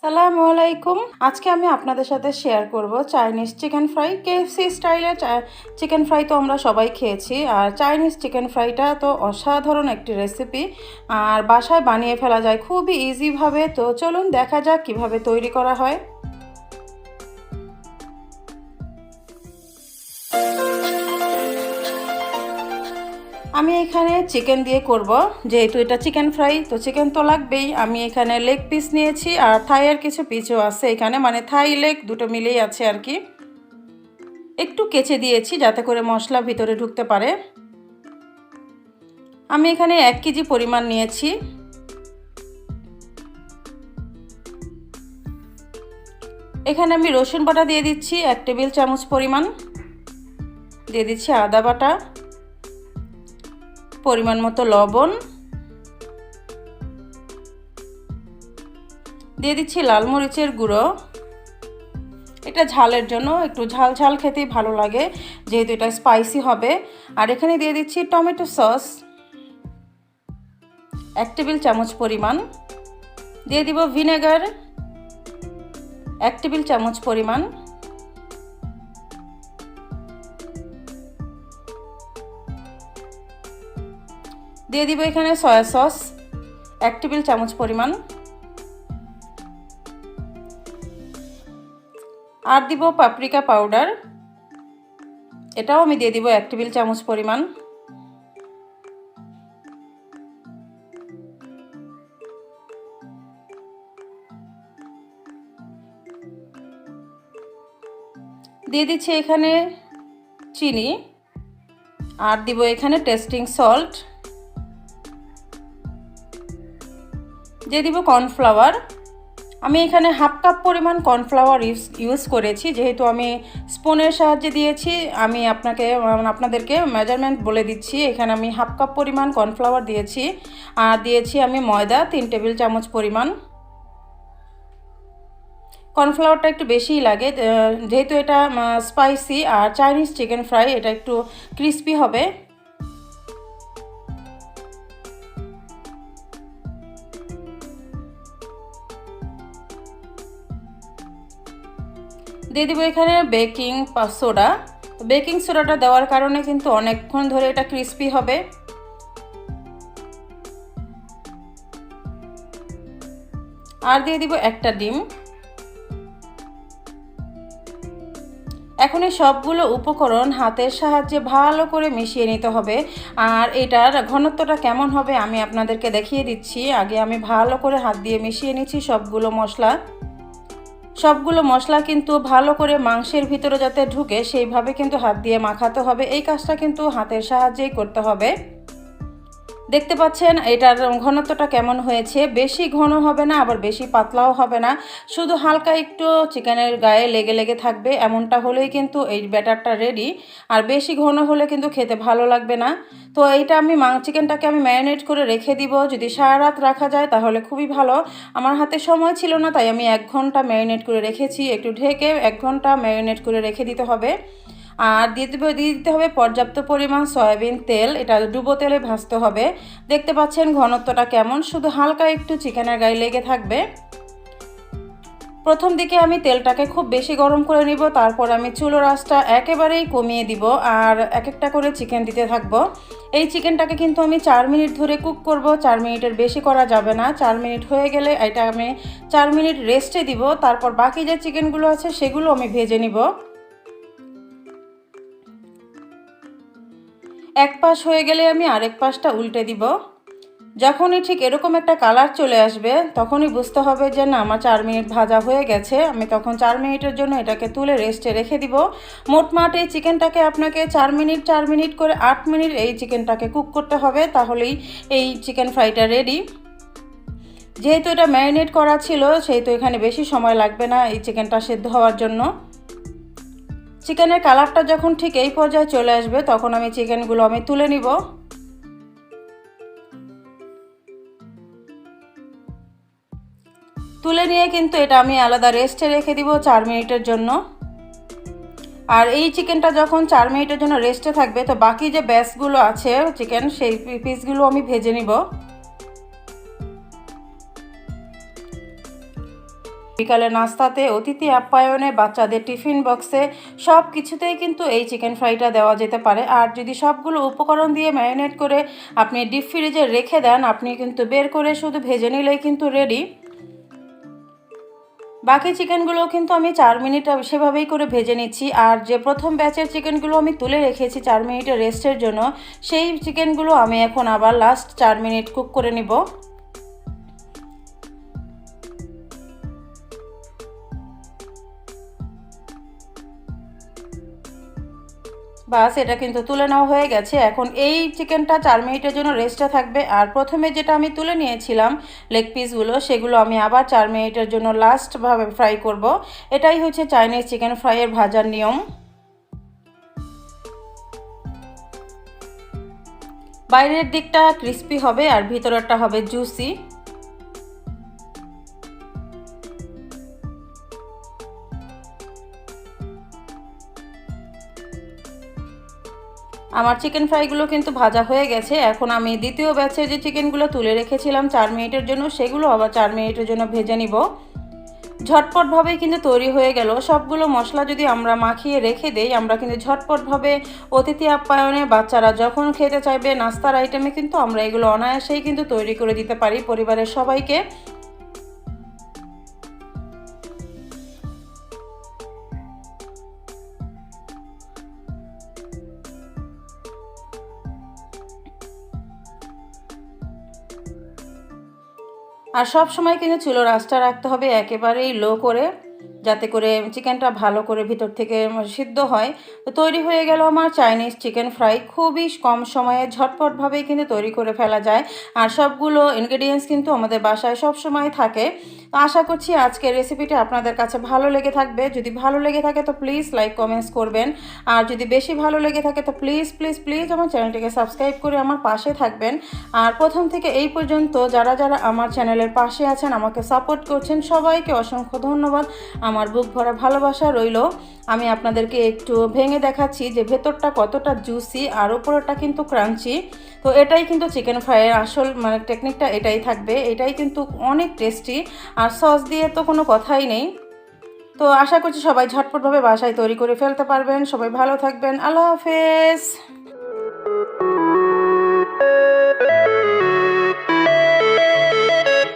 আসসালামুয়ালাইকুম। আজকে আমি আপনাদের সাথে শেয়ার করব চাইনিজ চিকেন ফ্রাই। কেএফসি স্টাইলের চিকেন ফ্রাই তো আমরা সবাই খেয়েছি, আর চাইনিজ চিকেন ফ্রাইটা তো অসাধারণ একটি রেসিপি, আর বাসায় বানিয়ে ফেলা যায় খুবই ইজিভাবে। তো চলুন দেখা যাক কিভাবে তৈরি করা হয়। আমি এখানে চিকেন দিয়ে করব, যেহেতু এটা চিকেন ফ্রাই তো চিকেন তো লাগবেই। আমি এখানে লেগ পিস নিয়েছি, আর থাইয়ের কিছু পিসও আছে এখানে, মানে থাই লেগ দুটো মিলেই আছে আর কি। একটু কেচে দিয়েছি যাতে করে মশলা ভিতরে ঢুকতে পারে। আমি এখানে 1 কেজি পরিমাণ নিয়েছি। এখানে আমি রসুন বাটা দিয়ে দিচ্ছি 1 টেবিল চামচ পরিমাণ, দিয়ে দিচ্ছি আদা বাটা, পরিমাণ মতো লবণ, দিয়ে দিচ্ছি লাল মরিচের গুঁড়ো। এটা ঝালের জন্য, একটু ঝাল ঝাল খেতেই ভালো লাগে যেহেতু এটা স্পাইসি হবে। আর এখানে দিয়ে দিচ্ছি টমেটো সস 1 টেবিল চামচ পরিমাণ, দিয়ে দিব ভিনেগার 1 টেবিল চামচ পরিমাণ, দিয়ে দিব এখানে সয়া সস 1 টেবিল চামচ পরিমাণ, আর দিব পাপরিকা পাউডার, এটাও আমি দিয়ে দিব 1 টেবিল চামচ পরিমাণ। দিয়ে দিচ্ছি এখানে চিনি, আর দিব এখানে টেস্টিং সল্ট, দিয়ে দিব কর্নফ্লাওয়ার। আমি এখানে হাফ কাপ পরিমাণ কর্নফ্লাওয়ার ইউজ করেছি, যেহেতু আমি স্পুনের সাহায্যে দিয়েছি। আমি আপনাদেরকে মেজারমেন্ট বলে দিচ্ছি। এখানে আমি হাফ কাপ পরিমাণ কর্নফ্লাওয়ার দিয়েছি, আর দিয়েছি আমি ময়দা 3 টেবিল চামচ পরিমাণ। কর্নফ্লাওয়ারটা একটু বেশিই লাগে, যেহেতু এটা স্পাইসি আর চাইনিজ চিকেন ফ্রাই, এটা একটু ক্রিস্পি হবে। দিয়ে দিব এখানে বেকিং সোডা। বেকিং সোডাটা দেওয়ার কারণে কিন্তু অনেকক্ষণ ধরে এটা ক্রিস্পি হবে। আর দিয়ে দিব একটা ডিম। এখন এই সবগুলো উপকরণ হাতের সাহায্যে ভালো করে মিশিয়ে নিতে হবে। আর এটার ঘনত্বটা কেমন হবে আমি আপনাদেরকে দেখিয়ে দিচ্ছি। আগে আমি ভালো করে হাত দিয়ে মিশিয়ে নিচ্ছি সবগুলো মশলা কিন্তু ভালো করে মাংসের ভিতরে যাতে ঢুকে সেইভাবে কিন্তু হাত দিয়ে মাখাতে হবে। এই কাজটা কিন্তু হাতের সাহায্যেই করতে হবে। দেখতে পাচ্ছেন এটার ঘনত্বটা কেমন হয়েছে। বেশি ঘন হবে না, আবার বেশি পাতলাও হবে না, শুধু হালকা একটু চিকেনের গায়ে লেগে লেগে থাকবে, এমনটা হলেই কিন্তু এই ব্যাটারটা রেডি। আর বেশি ঘন হলে কিন্তু খেতে ভালো লাগবে না। তো এইটা আমি চিকেনটাকে আমি ম্যারিনেট করে রেখে দিব। যদি সারা রাত রাখা যায় তাহলে খুবই ভালো। আমার হাতে সময় ছিল না, তাই আমি 1 ঘন্টা ম্যারিনেট করে রেখেছি। একটু ঢেকে 1 ঘন্টা ম্যারিনেট করে রেখে দিতে হবে। আর দিয়ে দিতে হবে পর্যাপ্ত পরিমাণ সয়াবিন তেল। এটা ডুবো তেলে ভাজতে হবে। দেখতে পাচ্ছেন ঘনত্বটা কেমন, শুধু হালকা একটু চিকেনের গায়ে লেগে থাকবে। প্রথম দিকে আমি তেলটাকে খুব বেশি গরম করে নিব, তারপর আমি চুলোর আঁচটা একেবারেই কমিয়ে দিব, আর এক একটা করে চিকেন দিতে থাকব। এই চিকেনটাকে কিন্তু আমি 4 মিনিট ধরে কুক করব। 4 মিনিটের বেশি করা যাবে না। 4 মিনিট হয়ে গেলে এটা আমি 4 মিনিট রেস্টে দিব, তারপর বাকি যে চিকেনগুলো আছে সেগুলো আমি ভেজে নিব। এক পাশ হয়ে গেলে আমি আরেক পাশটা উল্টে দিব। যখনই ঠিক এরকম একটা কালার চলে আসবে তখনই বুঝতে হবে যে না, আমার 4 মিনিট ভাজা হয়ে গেছে। আমি তখন 4 মিনিটের জন্য এটাকে তুলে রেস্টে রেখে দিব। মোটমাট এই চিকেনটাকে আপনাকে 4 মিনিট করে 8 মিনিট এই চিকেনটাকে কুক করতে হবে, তাহলেই এই চিকেন ফ্রাইটা রেডি। যেহেতু এটা ম্যারিনেট করা ছিল সেহেতু এখানে বেশি সময় লাগবে না এই চিকেনটা সেদ্ধ হওয়ার জন্য। চিকেনের কালারটা যখন ঠিক এই পর্যায়ে চলে আসবে তখন আমি চিকেনগুলো তুলে নিব। তুলে নিয়ে কিন্তু এটা আমি আলাদা রেস্টে রেখে দিব 4 মিনিটের জন্য। আর এই চিকেনটা যখন 4 মিনিটের জন্য রেস্টে থাকবে তো বাকি যে ব্যাসগুলো আছে চিকেন, সেই পিসগুলো আমি ভেজে নিব। বিকালে নাস্তাতে, অতিথি আপ্যায়নে, বাচ্চাদের টিফিন বক্সে সব কিছুতেই কিন্তু এই চিকেন ফ্রাইটা দেওয়া যেতে পারে। আর যদি সবগুলো উপকরণ দিয়ে ম্যারিনেট করে আপনি ডিপ ফ্রিজে রেখে দেন, আপনি কিন্তু বের করে শুধু ভেজে নিলেই কিন্তু রেডি। বাকি চিকেনগুলো কিন্তু আমি 4 মিনিট সেভাবেই করে ভেজে নিচ্ছি। আর যে প্রথম ব্যাচের চিকেনগুলো আমি তুলে রেখেছি 4 মিনিটের রেস্টের জন্য, সেই চিকেনগুলো আমি এখন আবার লাস্ট 4 মিনিট কুক করে নিব। বাস এটা কিন্তু তুলে নেওয়া হয়ে গেছে। এখন এই চিকেনটা 4 মিনিটের জন্য রেস্টে থাকবে। আর প্রথমে যেটা আমি তুলে নিয়েছিলাম লেগ পিসগুলো, সেগুলো আমি আবার 4 মিনিটের জন্য লাস্টভাবে ফ্রাই করব। এটাই হচ্ছে চাইনিজ চিকেন ফ্রাইয়ের ভাজার নিয়ম। বাইরের দিকটা ক্রিস্পি হবে আর ভিতরেরটা হবে জুসি। আমার চিকেন ফ্রাইগুলো কিন্তু ভাজা হয়ে গেছে। এখন আমি দ্বিতীয় ব্যাচের যে চিকেনগুলো তুলে রেখেছিলাম 4 মিনিটের জন্য, সেগুলো আবার 4 মিনিটের জন্য ভেজে নিব। ঝটপটভাবেই কিন্তু তৈরি হয়ে গেল। সবগুলো মশলা যদি আমরা মাখিয়ে রেখে দেই, আমরা কিন্তু ঝটপটভাবে অতিথি আপ্যায়নে, বাচ্চারা যখন খেতে চাইবে নাস্তার আইটেমে কিন্তু আমরা এগুলো অনায়াসেই কিন্তু তৈরি করে দিতে পারি পরিবারের সবাইকে। আর সব সময় কিন্তু চুলোর আঁচটা রাখতে হবে একেবারেই লো করে, যাতে করে চিকেনটা ভালো করে ভিতর থেকে সিদ্ধ হয়। তো তৈরি হয়ে গেল আমার চাইনিজ চিকেন ফ্রাই। খুবই কম সময়ে ঝটপটভাবেই কিন্তু তৈরি করে ফেলা যায়। আর সবগুলো ইনগ্রেডিয়েন্টস কিন্তু আমাদের বাসায় সব সময় থাকে। তো আশা করছি আজকের রেসিপিটা আপনাদের কাছে ভালো লেগে থাকবে। যদি ভালো লেগে থাকে তো প্লিজ লাইক কমেন্টস করবেন। আর যদি বেশি ভালো লেগে থাকে তো প্লিজ প্লিজ প্লিজ আমার চ্যানেলটিকে সাবস্ক্রাইব করে আমার পাশে থাকবেন। আর প্রথম থেকে এই পর্যন্ত যারা যারা আমার চ্যানেলের পাশে আছেন, আমাকে সাপোর্ট করছেন, সবাইকে অসংখ্য ধন্যবাদ। আমার বুক ভরা ভালোবাসা রইল। আমি আপনাদেরকে একটু ভেঙে দেখাচ্ছি যে ভেতরটা কতটা জুসি আর উপরটা কিন্তু ক্রাঞ্চি। তো এটাই কিন্তু চিকেন ফ্রাইয়ের আসল টেকনিকটা এটাই থাকবে। এটাই কিন্তু অনেক টেস্টি। আর সস দিয়ে তো কোনো কথাই নেই। তো আশা করছি সবাই ঝটপটভাবে বাসায় তৈরি করে ফেলতে পারবেন। সবাই ভালো থাকবেন। আল্লাহ হাফেজ।